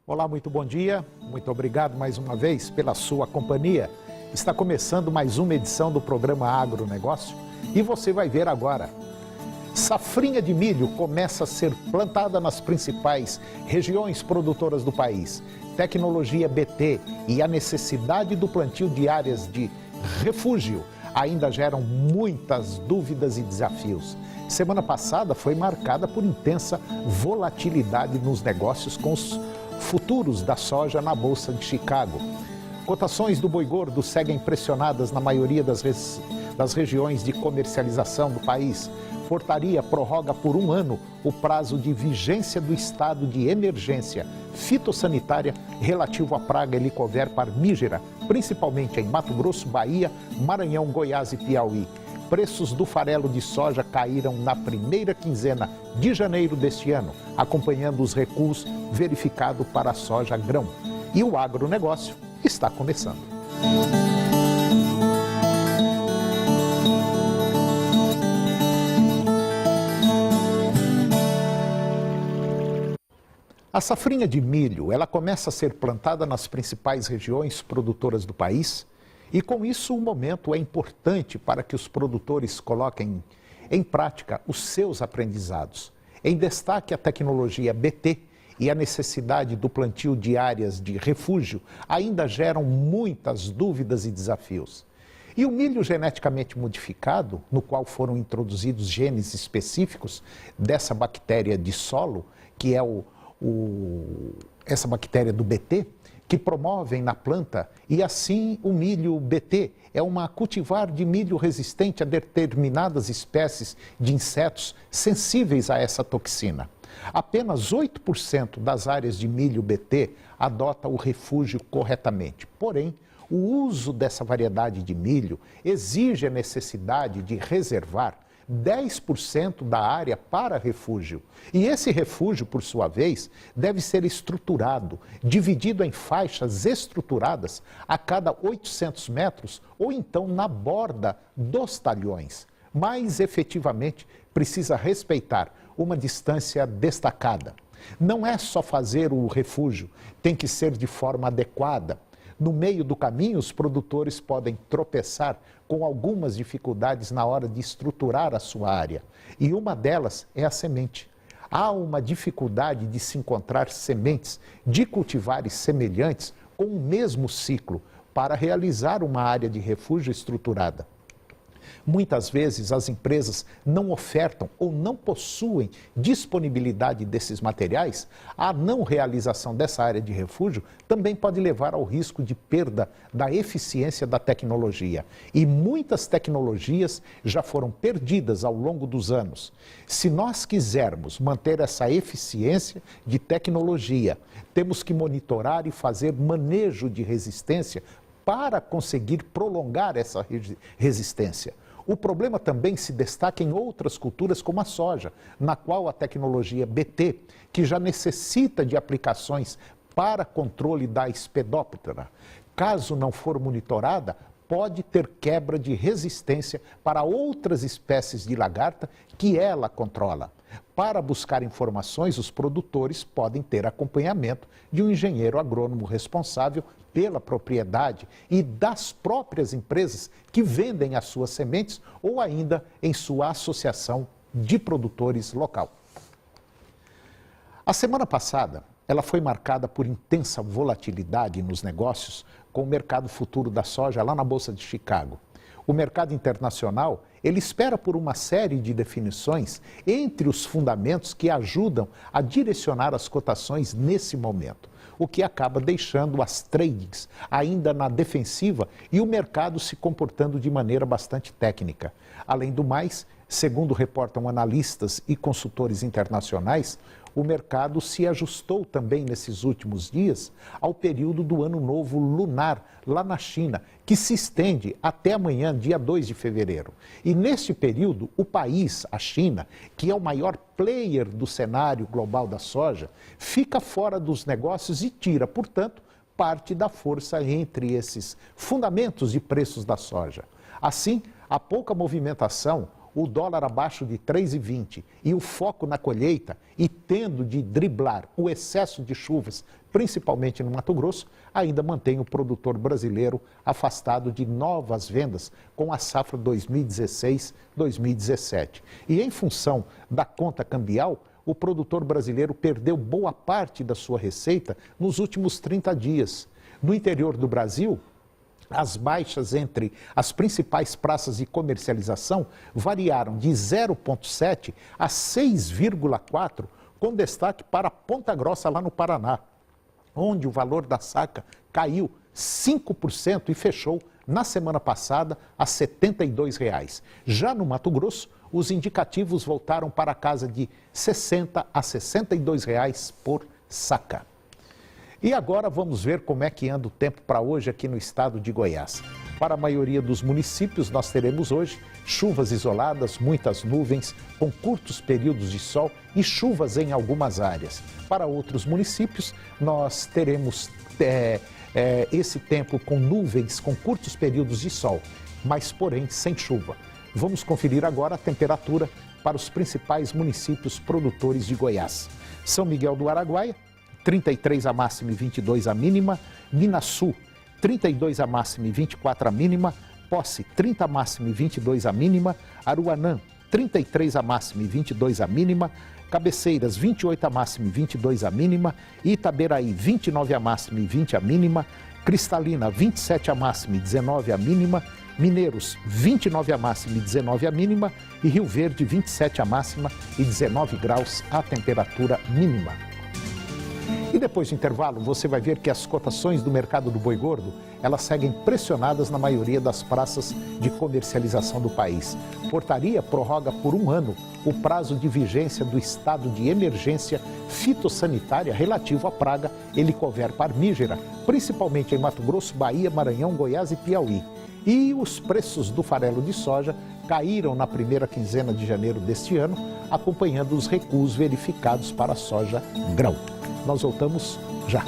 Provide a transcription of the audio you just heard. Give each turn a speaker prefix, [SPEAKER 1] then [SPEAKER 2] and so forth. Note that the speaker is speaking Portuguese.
[SPEAKER 1] Olá, muito bom dia. Muito obrigado mais uma vez pela sua companhia. Está começando mais uma edição do programa Agronegócio e você vai ver agora. Safrinha de milho começa a ser plantada nas principais regiões produtoras do país. Tecnologia BT e a necessidade do plantio de áreas de refúgio ainda geram muitas dúvidas e desafios. Semana passada foi marcada por intensa volatilidade nos negócios com os futuros da soja na Bolsa de Chicago. Cotações do boi gordo seguem pressionadas na maioria das regiões de comercialização do país. Portaria prorroga por um ano o prazo de vigência do estado de emergência fitossanitária relativo à praga Helicover parmígera, principalmente em Mato Grosso, Bahia, Maranhão, Goiás e Piauí. Preços do farelo de soja caíram na primeira quinzena de janeiro deste ano, acompanhando os recuos verificados para a soja grão. E o agronegócio está começando. A safrinha de milho, ela começa a ser plantada nas principais regiões produtoras do país e com isso o momento é importante para que os produtores coloquem em prática os seus aprendizados. Em destaque a tecnologia BT e a necessidade do plantio de áreas de refúgio ainda geram muitas dúvidas e desafios. E o milho geneticamente modificado, no qual foram introduzidos genes específicos dessa bactéria de solo, que é essa bactéria do BT, que promovem na planta, e assim o milho BT é uma cultivar de milho resistente a determinadas espécies de insetos sensíveis a essa toxina. Apenas 8% das áreas de milho BT adota o refúgio corretamente. Porém, o uso dessa variedade de milho exige a necessidade de reservar 10% da área para refúgio. E esse refúgio, por sua vez, deve ser estruturado, dividido em faixas estruturadas a cada 800 metros ou então na borda dos talhões. Mas, efetivamente, precisa respeitar uma distância destacada. Não é só fazer o refúgio, tem que ser de forma adequada. No meio do caminho, os produtores podem tropeçar com algumas dificuldades na hora de estruturar a sua área. E uma delas é a semente. Há uma dificuldade de se encontrar sementes de cultivares semelhantes com o mesmo ciclo para realizar uma área de refúgio estruturada. Muitas vezes as empresas não ofertam ou não possuem disponibilidade desses materiais. A não realização dessa área de refúgio também pode levar ao risco de perda da eficiência da tecnologia. E muitas tecnologias já foram perdidas ao longo dos anos. Se nós quisermos manter essa eficiência de tecnologia, temos que monitorar e fazer manejo de resistência para conseguir prolongar essa resistência. O problema também se destaca em outras culturas como a soja, na qual a tecnologia BT, que já necessita de aplicações para controle da espedóptera, caso não for monitorada, pode ter quebra de resistência para outras espécies de lagarta que ela controla. Para buscar informações, os produtores podem ter acompanhamento de um engenheiro agrônomo responsável pela propriedade e das próprias empresas que vendem as suas sementes ou ainda em sua associação de produtores local. A semana passada, ela foi marcada por intensa volatilidade nos negócios com o mercado futuro da soja lá na Bolsa de Chicago. O mercado internacional, ele espera por uma série de definições entre os fundamentos que ajudam a direcionar as cotações nesse momento, o que acaba deixando as tradings ainda na defensiva e o mercado se comportando de maneira bastante técnica. Além do mais, segundo reportam analistas e consultores internacionais, o mercado se ajustou também nesses últimos dias ao período do Ano Novo Lunar, lá na China, que se estende até amanhã, dia 2 de fevereiro. E neste período, o país, a China, que é o maior player do cenário global da soja, fica fora dos negócios e tira, portanto, parte da força entre esses fundamentos de preços da soja. Assim, a pouca movimentação, o dólar abaixo de 3,20 e o foco na colheita e tendo de driblar o excesso de chuvas, principalmente no Mato Grosso, ainda mantém o produtor brasileiro afastado de novas vendas com a safra 2016-2017. E em função da conta cambial, o produtor brasileiro perdeu boa parte da sua receita nos últimos 30 dias. No interior do Brasil, as baixas entre as principais praças de comercialização variaram de 0,7 a 6,4, com destaque para Ponta Grossa, lá no Paraná, onde o valor da saca caiu 5% e fechou na semana passada a R$ 72,00. Já no Mato Grosso, os indicativos voltaram para a casa de R$ 60 a R$ 62,00 por saca. E agora vamos ver como é que anda o tempo para hoje aqui no estado de Goiás. Para a maioria dos municípios, nós teremos hoje chuvas isoladas, muitas nuvens, com curtos períodos de sol e chuvas em algumas áreas. Para outros municípios, nós teremos esse tempo com nuvens, com curtos períodos de sol, mas porém sem chuva. Vamos conferir agora a temperatura para os principais municípios produtores de Goiás. São Miguel do Araguaia, 33 a máxima e 22 a mínima. Minaçu, 32 a máxima e 24 a mínima. Posse, 30 a máxima e 22 a mínima. Aruanã, 33 a máxima e 22 a mínima. Cabeceiras, 28 a máxima e 22 a mínima. Itaberaí, 29 a máxima e 20 a mínima. Cristalina, 27 a máxima e 19 a mínima. Mineiros, 29 a máxima e 19 a mínima. E Rio Verde, 27 a máxima e 19 graus a temperatura mínima. E depois do intervalo, você vai ver que as cotações do mercado do boi gordo, elas seguem pressionadas na maioria das praças de comercialização do país. Portaria prorroga por 1 ano o prazo de vigência do estado de emergência fitossanitária relativo à praga Helicover parmígera, principalmente em Mato Grosso, Bahia, Maranhão, Goiás e Piauí. E os preços do farelo de soja caíram na primeira quinzena de janeiro deste ano, acompanhando os recuos verificados para a soja grão. Nós voltamos já.